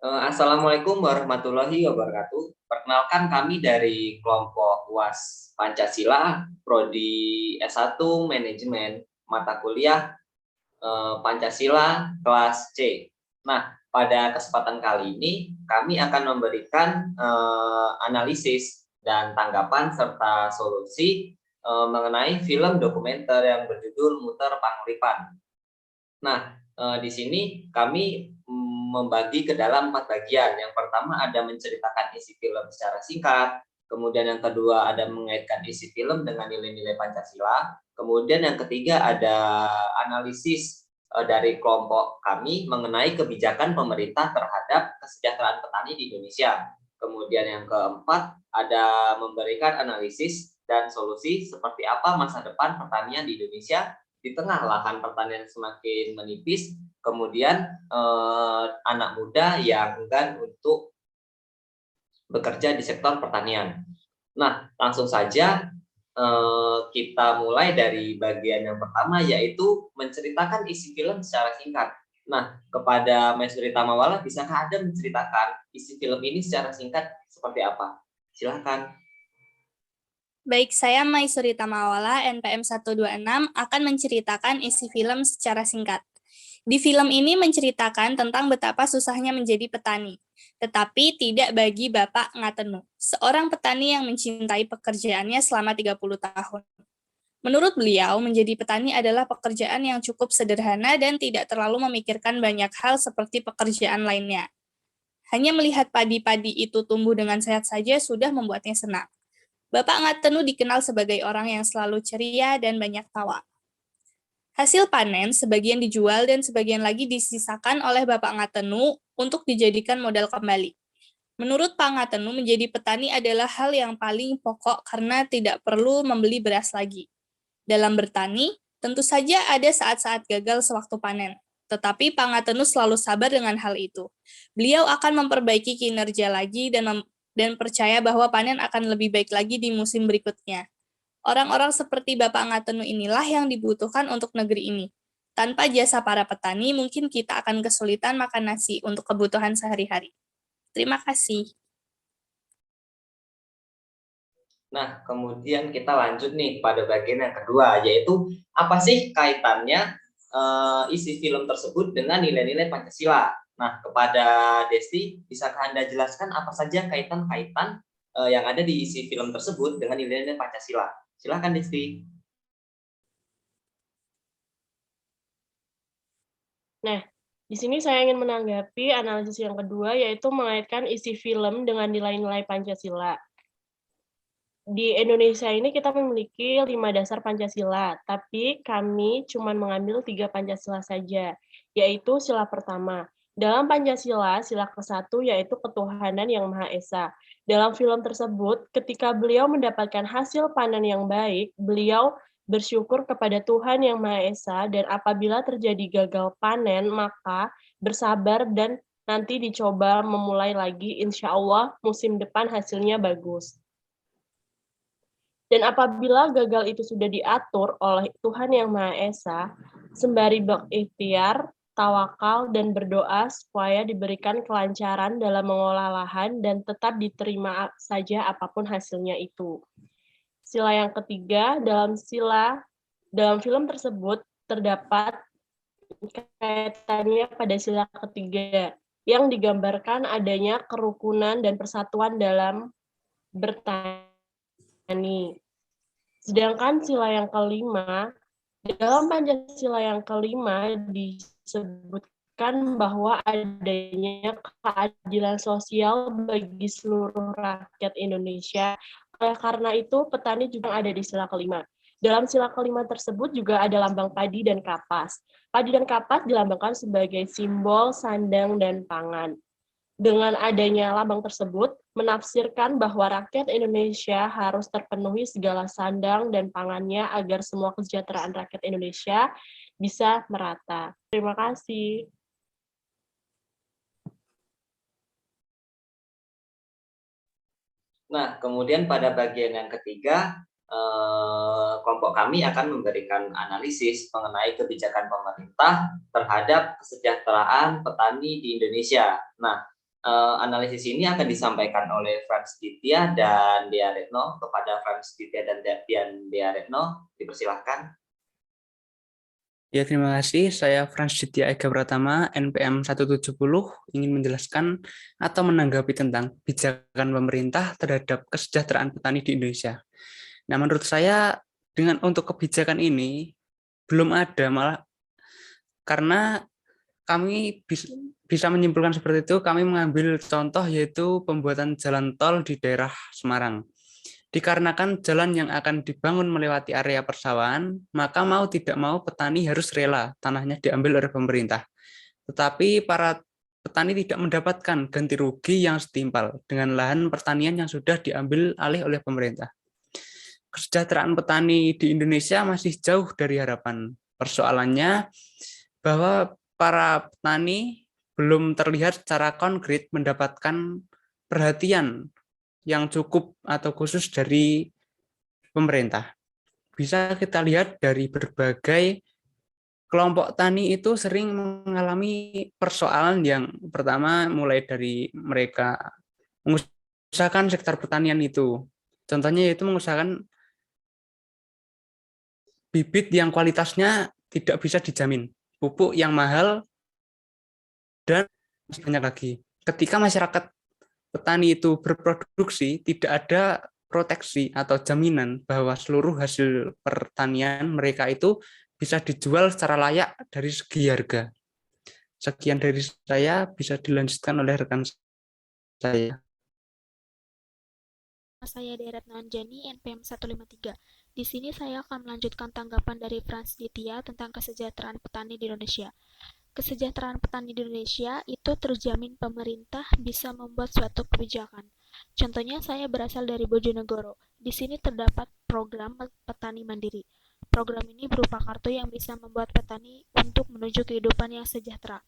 Assalamualaikum warahmatullahi wabarakatuh. Perkenalkan kami dari kelompok UAS Pancasila, Prodi S1 Manajemen, mata kuliah Pancasila kelas C. Nah, pada kesempatan kali ini kami akan memberikan analisis dan tanggapan serta solusi mengenai film dokumenter yang berjudul Muter Panglipan. Nah, di sini kami membagi ke dalam 4 bagian. Yang pertama ada menceritakan isi film secara singkat, kemudian yang kedua ada mengaitkan isi film dengan nilai-nilai Pancasila, kemudian yang ketiga ada analisis dari kelompok kami mengenai kebijakan pemerintah terhadap kesejahteraan petani di Indonesia. Kemudian yang keempat ada memberikan analisis dan solusi seperti apa masa depan pertanian di Indonesia di tengah lahan pertanian semakin menipis, kemudian anak muda yang enggan untuk bekerja di sektor pertanian. Nah, langsung saja kita mulai dari bagian yang pertama, yaitu menceritakan isi film secara singkat. Nah, kepada Maisuri Tamawala, bisakah Anda menceritakan isi film ini secara singkat seperti apa? Silakan. Baik, saya Maisuri Tamawala, NPM 126, akan menceritakan isi film secara singkat. Di film ini menceritakan tentang betapa susahnya menjadi petani, tetapi tidak bagi Bapak Ngatenu, seorang petani yang mencintai pekerjaannya selama 30 tahun. Menurut beliau, menjadi petani adalah pekerjaan yang cukup sederhana dan tidak terlalu memikirkan banyak hal seperti pekerjaan lainnya. Hanya melihat padi-padi itu tumbuh dengan sehat saja sudah membuatnya senang. Bapak Ngatenu dikenal sebagai orang yang selalu ceria dan banyak tawa. Hasil panen sebagian dijual dan sebagian lagi disisakan oleh Bapak Ngatenu untuk dijadikan modal kembali. Menurut Pak Ngatenu, menjadi petani adalah hal yang paling pokok karena tidak perlu membeli beras lagi. Dalam bertani, tentu saja ada saat-saat gagal sewaktu panen. Tetapi Pak Ngatenu selalu sabar dengan hal itu. Beliau akan memperbaiki kinerja lagi dan percaya bahwa panen akan lebih baik lagi di musim berikutnya. Orang-orang seperti Bapak Ngatenu inilah yang dibutuhkan untuk negeri ini. Tanpa jasa para petani, mungkin kita akan kesulitan makan nasi untuk kebutuhan sehari-hari. Terima kasih. Nah, kemudian kita lanjut nih pada bagian yang kedua, yaitu apa sih kaitannya isi film tersebut dengan nilai-nilai Pancasila. Nah, kepada Desti, bisakah Anda jelaskan apa saja kaitan-kaitan yang ada di isi film tersebut dengan nilai-nilai Pancasila? Silakan, Desti. Nah, di sini saya ingin menanggapi analisis yang kedua, yaitu mengaitkan isi film dengan nilai-nilai Pancasila. Di Indonesia ini kita memiliki 5 dasar Pancasila, tapi kami cuma mengambil 3 Pancasila saja, yaitu sila pertama. Dalam Pancasila, sila ke-1 yaitu ketuhanan yang Maha Esa. Dalam film tersebut, ketika beliau mendapatkan hasil panen yang baik, beliau bersyukur kepada Tuhan yang Maha Esa, dan apabila terjadi gagal panen, maka bersabar dan nanti dicoba memulai lagi, insya Allah musim depan hasilnya bagus. Dan apabila gagal itu sudah diatur oleh Tuhan Yang Maha Esa, sembari berikhtiar, tawakal, dan berdoa supaya diberikan kelancaran dalam mengolah lahan dan tetap diterima saja apapun hasilnya itu. Sila yang ketiga, dalam film tersebut terdapat kaitannya pada sila ketiga, yang digambarkan adanya kerukunan dan persatuan dalam bertani. Sedangkan sila yang kelima, dalam Pancasila yang kelima disebutkan bahwa adanya keadilan sosial bagi seluruh rakyat Indonesia. Karena itu, petani juga ada di sila kelima. Dalam sila kelima tersebut juga ada lambang padi dan kapas. Padi dan kapas dilambangkan sebagai simbol sandang dan pangan. Dengan adanya lambang tersebut, menafsirkan bahwa rakyat Indonesia harus terpenuhi segala sandang dan pangannya agar semua kesejahteraan rakyat Indonesia bisa merata. Terima kasih. Nah, kemudian pada bagian yang ketiga, kelompok kami akan memberikan analisis mengenai kebijakan pemerintah terhadap kesejahteraan petani di Indonesia. Nah, Analisis ini akan disampaikan oleh Frans Ditya dan Dea Retno. Kepada Frans Ditya dan Dea Retno, dipersilahkan. Ya, terima kasih. Saya Frans Ditya Ega Pratama, NPM 170, ingin menjelaskan atau menanggapi tentang kebijakan pemerintah terhadap kesejahteraan petani di Indonesia. Nah, menurut saya untuk kebijakan ini belum ada, malah karena kami bisa menyimpulkan seperti itu, kami mengambil contoh yaitu pembuatan jalan tol di daerah Semarang. Dikarenakan jalan yang akan dibangun melewati area persawahan, maka mau tidak mau petani harus rela tanahnya diambil oleh pemerintah. Tetapi para petani tidak mendapatkan ganti rugi yang setimpal dengan lahan pertanian yang sudah diambil alih oleh pemerintah. Kesejahteraan petani di Indonesia masih jauh dari harapan. Persoalannya bahwa para petani belum terlihat secara konkret mendapatkan perhatian yang cukup atau khusus dari pemerintah. Bisa kita lihat dari berbagai kelompok tani itu sering mengalami persoalan yang pertama mulai dari mereka mengusahakan sektor pertanian itu. Contohnya yaitu mengusahakan bibit yang kualitasnya tidak bisa dijamin, pupuk yang mahal, dan banyak lagi. Ketika masyarakat petani itu berproduksi, tidak ada proteksi atau jaminan bahwa seluruh hasil pertanian mereka itu bisa dijual secara layak dari segi harga. Sekian dari saya, bisa dilanjutkan oleh rekan saya. Saya Deret Nanjani, NPM 153. Di sini saya akan melanjutkan tanggapan dari Frans Ditya tentang kesejahteraan petani di Indonesia. Kesejahteraan petani di Indonesia itu terjamin pemerintah bisa membuat suatu kebijakan. Contohnya saya berasal dari Bojonegoro. Di sini terdapat program petani mandiri. Program ini berupa kartu yang bisa membuat petani untuk menuju kehidupan yang sejahtera.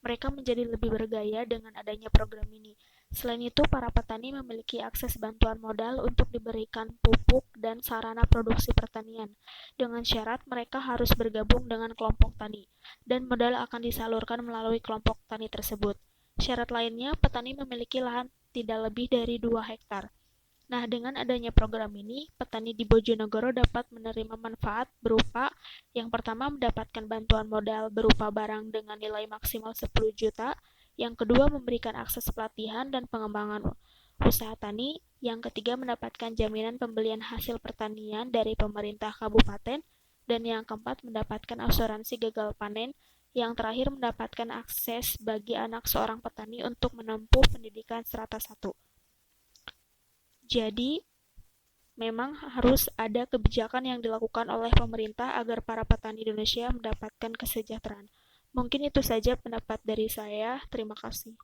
Mereka menjadi lebih bergaya dengan adanya program ini. Selain itu, para petani memiliki akses bantuan modal untuk diberikan pupuk dan sarana produksi pertanian, dengan syarat mereka harus bergabung dengan kelompok tani, dan modal akan disalurkan melalui kelompok tani tersebut. Syarat lainnya, petani memiliki lahan tidak lebih dari 2 hektar. Nah, dengan adanya program ini, petani di Bojonegoro dapat menerima manfaat berupa yang pertama mendapatkan bantuan modal berupa barang dengan nilai maksimal 10 juta, yang kedua memberikan akses pelatihan dan pengembangan usaha tani, yang ketiga mendapatkan jaminan pembelian hasil pertanian dari pemerintah kabupaten, dan yang keempat mendapatkan asuransi gagal panen, yang terakhir mendapatkan akses bagi anak seorang petani untuk menempuh pendidikan strata 1. Jadi, memang harus ada kebijakan yang dilakukan oleh pemerintah agar para petani Indonesia mendapatkan kesejahteraan. Mungkin itu saja pendapat dari saya. Terima kasih.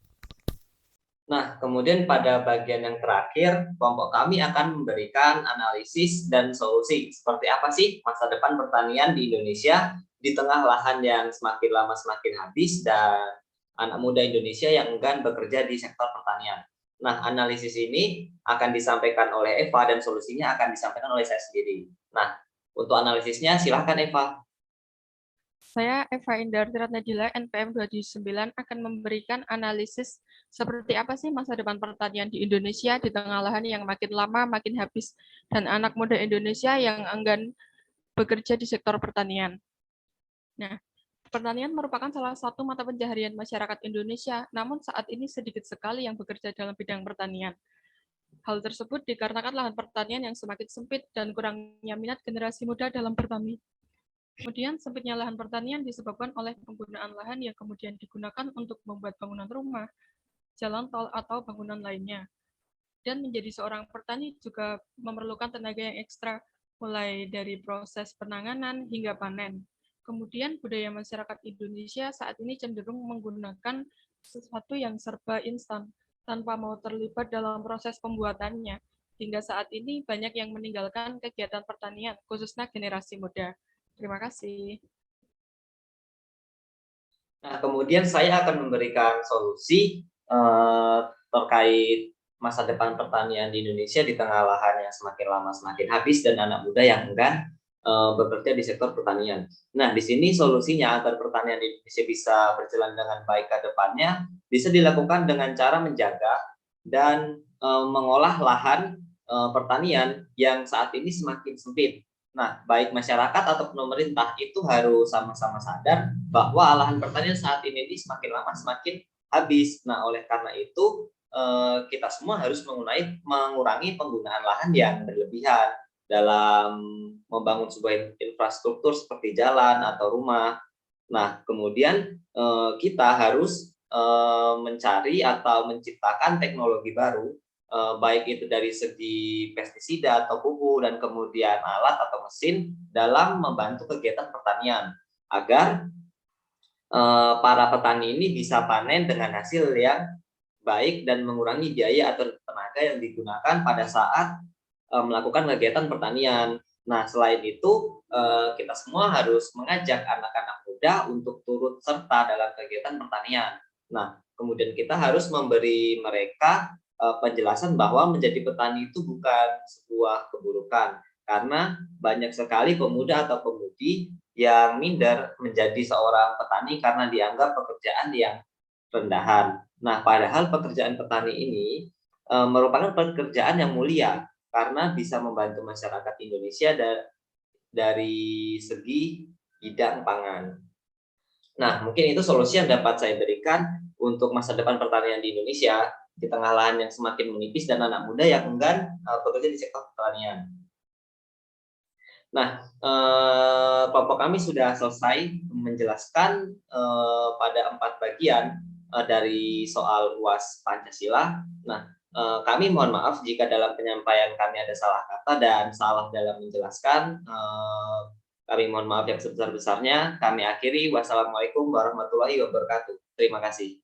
Nah, kemudian pada bagian yang terakhir, kelompok kami akan memberikan analisis dan solusi. Seperti apa sih masa depan pertanian di Indonesia di tengah lahan yang semakin lama semakin habis dan anak muda Indonesia yang enggan bekerja di sektor pertanian. Nah, analisis ini akan disampaikan oleh Eva dan solusinya akan disampaikan oleh saya sendiri. Nah, untuk analisisnya silahkan Eva. Saya Eva Indar Tiratnadila, NPM 29, akan memberikan analisis seperti apa sih masa depan pertanian di Indonesia di tengah lahan yang makin lama makin habis dan anak muda Indonesia yang enggan bekerja di sektor pertanian. Nah, pertanian merupakan salah satu mata pencaharian masyarakat Indonesia, namun saat ini sedikit sekali yang bekerja dalam bidang pertanian. Hal tersebut dikarenakan lahan pertanian yang semakin sempit dan kurangnya minat generasi muda dalam bertani. Kemudian, sempitnya lahan pertanian disebabkan oleh penggunaan lahan yang kemudian digunakan untuk membuat bangunan rumah, jalan tol, atau bangunan lainnya. Dan menjadi seorang petani juga memerlukan tenaga yang ekstra, mulai dari proses penanganan hingga panen. Kemudian, budaya masyarakat Indonesia saat ini cenderung menggunakan sesuatu yang serba instan, tanpa mau terlibat dalam proses pembuatannya. Hingga saat ini, banyak yang meninggalkan kegiatan pertanian, khususnya generasi muda. Terima kasih. Nah, kemudian saya akan memberikan solusi terkait masa depan pertanian di Indonesia di tengah lahan yang semakin lama semakin habis dan anak muda yang enggan bekerja di sektor pertanian. Nah, di sini solusinya agar pertanian di Indonesia bisa berjalan dengan baik ke depannya bisa dilakukan dengan cara menjaga dan mengolah lahan pertanian yang saat ini semakin sempit. Nah, baik masyarakat atau pemerintah itu harus sama-sama sadar bahwa lahan pertanian saat ini semakin lama semakin habis. Nah, oleh karena itu kita semua harus mengurangi penggunaan lahan yang berlebihan dalam membangun sebuah infrastruktur seperti jalan atau rumah. Nah, kemudian kita harus mencari atau menciptakan teknologi baru, baik itu dari segi pestisida atau pupuk dan kemudian alat atau mesin dalam membantu kegiatan pertanian agar para petani ini bisa panen dengan hasil yang baik dan mengurangi biaya atau tenaga yang digunakan pada saat melakukan kegiatan pertanian. Nah, selain itu kita semua harus mengajak anak-anak muda untuk turut serta dalam kegiatan pertanian. Nah, kemudian kita harus memberi mereka penjelasan bahwa menjadi petani itu bukan sebuah keburukan, karena banyak sekali pemuda atau pemudi yang minder menjadi seorang petani karena dianggap pekerjaan yang rendahan. Nah, padahal pekerjaan petani ini merupakan pekerjaan yang mulia karena bisa membantu masyarakat Indonesia dari segi bidang pangan. Nah, mungkin itu solusi yang dapat saya berikan untuk masa depan pertanian di Indonesia di tengah lahan yang semakin menipis dan anak muda yang enggan bekerja di sektor pertanian. Nah, kelompok kami sudah selesai menjelaskan pada 4 bagian dari soal UAS Pancasila. Nah, kami mohon maaf jika dalam penyampaian kami ada salah kata dan salah dalam menjelaskan. Kami mohon maaf yang sebesar-besarnya. Kami akhiri. Wassalamualaikum warahmatullahi wabarakatuh. Terima kasih.